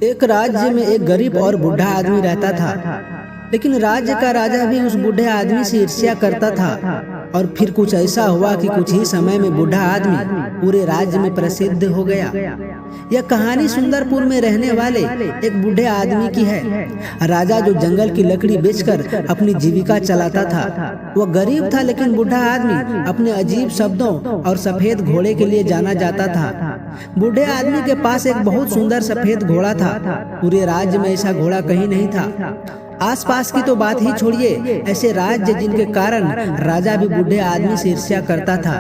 एक राज्य में एक गरीब और बूढ़ा आदमी रहता था, लेकिन राज्य का राजा भी उस बूढ़े आदमी से ईर्ष्या करता था। और फिर कुछ ऐसा हुआ कि कुछ ही समय में बूढ़ा आदमी पूरे राज्य में प्रसिद्ध हो गया। यह कहानी सुंदरपुर में रहने वाले एक बूढ़े आदमी की है। राजा जो जंगल की लकड़ी बेचकर अपनी जीविका चलाता था, वह गरीब था, लेकिन बूढ़ा आदमी अपने अजीब शब्दों और सफेद घोड़े के लिए जाना जाता था। बूढ़े आदमी के पास एक बहुत सुंदर सफेद घोड़ा था। पूरे राज्य में ऐसा घोड़ा कहीं नहीं था। आसपास की तो बात ही छोड़िए, ऐसे राज्य जिनके कारण राजा भी बूढ़े आदमी से ईर्ष्या करता था।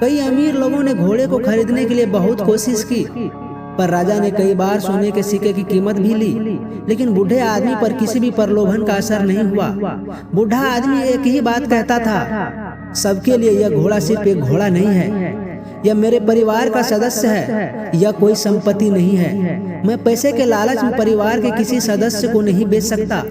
कई अमीर लोगों ने घोड़े को खरीदने के लिए बहुत कोशिश की, पर राजा ने कई बार सोने के सिक्के की कीमत भी ली, लेकिन बूढ़े आदमी पर किसी भी प्रलोभन का असर नहीं हुआ। बूढ़ा आदमी एक ही बात कहता था, सबके लिए यह घोड़ा सिर्फ एक घोड़ा नहीं है, यह मेरे परिवार का सदस्य है, यह कोई संपत्ति नहीं है। मैं पैसे के लालच में परिवार के किसी सदस्य को नहीं बेच सकता।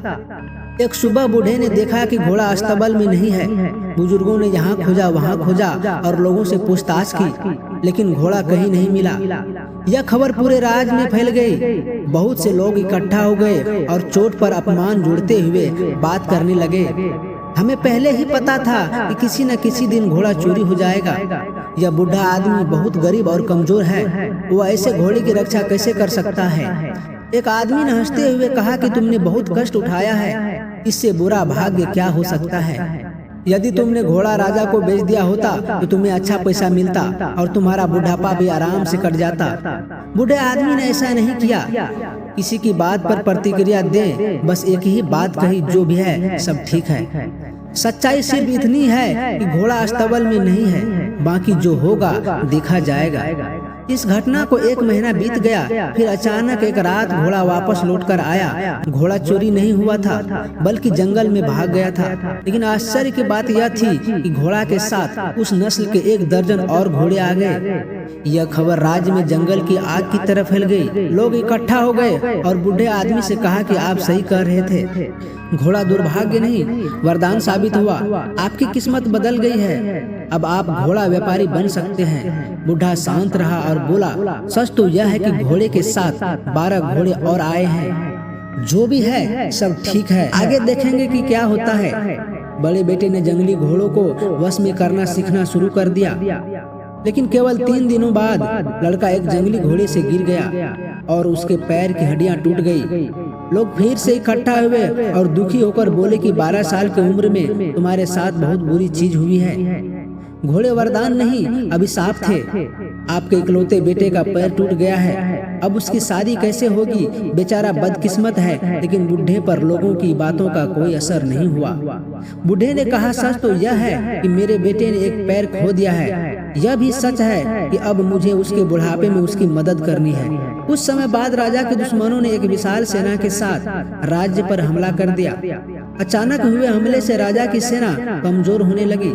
एक सुबह बूढ़े ने देखा कि घोड़ा अस्तबल में नहीं है। बुजुर्गों ने यहाँ खोजा वहाँ खोजा और लोगों से पूछताछ की, लेकिन घोड़ा कहीं नहीं मिला। यह खबर पूरे राज्य में फैल गई। बहुत से लोग इकट्ठा हो गए और चोट पर अपमान जोड़ते हुए बात करने लगे। हमें पहले ही पता था कि किसी न किसी दिन घोड़ा चोरी हो जाएगा। यह बूढ़ा आदमी बहुत गरीब और कमजोर है, वो ऐसे घोड़े की रक्षा कैसे कर सकता है। एक आदमी ने हंसते हुए कहा कि तुमने बहुत कष्ट उठाया है, इससे बुरा भाग्य क्या हो सकता है। यदि तुमने घोड़ा राजा को बेच दिया होता तो तुम्हें अच्छा पैसा मिलता और तुम्हारा बुढ़ापा भी आराम से कट जाता। बूढ़े आदमी ने ऐसा नहीं किया। किसी की बात पर प्रतिक्रिया दें, बस एक ही बात कही, जो भी है सब ठीक है। सच्चाई सिर्फ इतनी है कि घोड़ा अस्तबल में नहीं है, बाकी जो होगा देखा जाएगा। इस घटना को 1 महीना बीत गया। फिर अचानक एक रात घोड़ा वापस लौटकर आया। घोड़ा चोरी नहीं हुआ था, बल्कि जंगल में भाग गया था। लेकिन आश्चर्य की बात यह थी कि घोड़ा के साथ उस नस्ल के 1 दर्जन और घोड़े आ गए। यह खबर राज्य में जंगल की आग की तरह फैल गई। लोग इकट्ठा हो गए और बूढ़े आदमी से कहा कि आप सही कह रहे थे, घोड़ा दुर्भाग्य नहीं, वरदान साबित हुआ। आपकी किस्मत बदल गई है, अब आप घोड़ा व्यापारी बन सकते हैं। बूढ़ा शांत रहा और बोला, सच तो यह है कि घोड़े के साथ 12 घोड़े और आए हैं। जो भी है सब ठीक है, आगे देखेंगे कि क्या होता है। बड़े बेटे ने जंगली घोड़ों को वश में करना सीखना शुरू कर दिया, लेकिन केवल 3 दिनों बाद लड़का एक जंगली घोड़े से गिर गया और उसके पैर की हड्डियां टूट गई। लोग फिर से इकट्ठा हुए और दुखी होकर बोले कि 12 साल की उम्र में तुम्हारे साथ बहुत बुरी चीज हुई है। घोड़े वरदान नहीं, अभिशाप थे। आपके इकलौते बेटे का पैर टूट गया है, अब उसकी शादी कैसे होगी। बेचारा बदकिस्मत है। लेकिन बूढ़े पर लोगों की बातों का कोई असर नहीं हुआ। बूढ़े ने कहा, सच तो यह है कि मेरे बेटे ने एक पैर खो दिया है। यह भी सच है कि अब मुझे उसके बुढ़ापे में उसकी मदद करनी है। कुछ समय बाद राजा के दुश्मनों ने एक विशाल सेना के साथ राज्य पर हमला कर दिया। अचानक हुए हमले से राजा की सेना कमजोर होने लगी,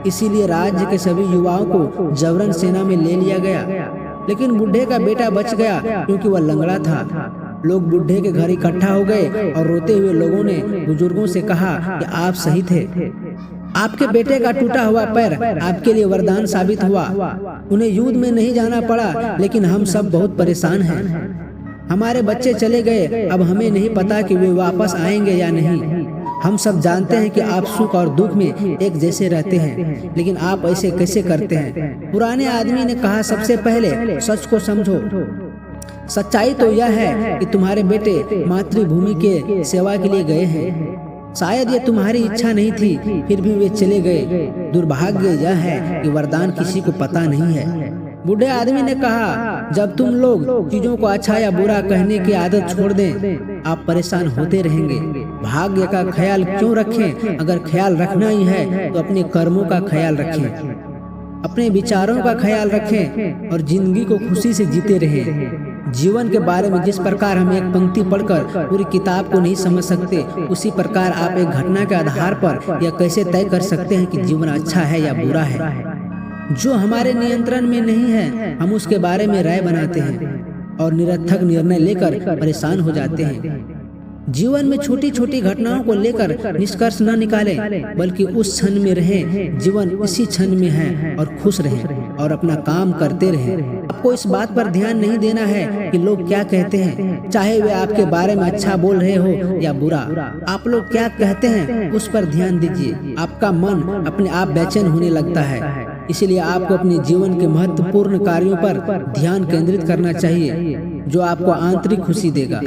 इसीलिए राज्य के सभी युवाओं को जबरन सेना में ले लिया गया। लेकिन बूढ़े का बेटा बच गया क्योंकि वह लंगड़ा था। लोग बूढ़े के घर इकट्ठा हो गए और रोते हुए लोगों ने बुजुर्गों से कहा कि आप सही थे, आपके बेटे का टूटा हुआ पैर आपके लिए वरदान साबित हुआ। उन्हें युद्ध में नहीं जाना पड़ा, लेकिन हम सब बहुत परेशान हैं। हमारे बच्चे चले गए, अब हमें नहीं पता कि वे वापस आएंगे या नहीं। हम सब जानते हैं कि आप सुख और दुख में एक जैसे रहते हैं, लेकिन आप ऐसे कैसे करते हैं। पुराने आदमी ने कहा, सबसे पहले सच को समझो। सच्चाई तो यह है कि तुम्हारे बेटे मातृभूमि के सेवा के लिए गए हैं। शायद ये तुम्हारी इच्छा नहीं थी, फिर भी वे चले गए। दुर्भाग्य यह है कि वरदान किसी को पता नहीं है। बूढ़े आदमी ने कहा, जब तुम लोग चीजों को अच्छा या बुरा कहने की आदत छोड़ दें, आप परेशान होते रहेंगे। भाग्य का ख्याल क्यों रखें? अगर ख्याल रखना ही है तो अपने कर्मों का ख्याल रखें, अपने विचारों का ख्याल रखें और जिंदगी को खुशी से जीते रहें। जीवन के बारे में जिस प्रकार हम एक पंक्ति पढ़कर पूरी किताब को नहीं समझ सकते, उसी प्रकार आप एक घटना के आधार पर यह कैसे तय कर सकते हैं कि जीवन अच्छा है या बुरा है। जो हमारे नियंत्रण में नहीं है, हम उसके बारे में राय बनाते हैं और निरर्थक निर्णय लेकर परेशान हो जाते हैं। जीवन में छोटी छोटी घटनाओं को लेकर निष्कर्ष न निकालें, बल्कि उस क्षण में रहें। जीवन इसी क्षण में है और खुश रहें और अपना काम करते रहें। आपको इस बात पर ध्यान नहीं देना है कि लोग क्या कहते हैं, चाहे वे आपके बारे में अच्छा बोल रहे हो या बुरा। आप लोग क्या कहते हैं उस पर ध्यान दीजिए। आपका मन अपने आप बेचैन होने लगता है, इसलिए आपको अपने जीवन के महत्वपूर्ण कार्यों पर ध्यान केंद्रित करना चाहिए जो आपको आंतरिक खुशी देगा।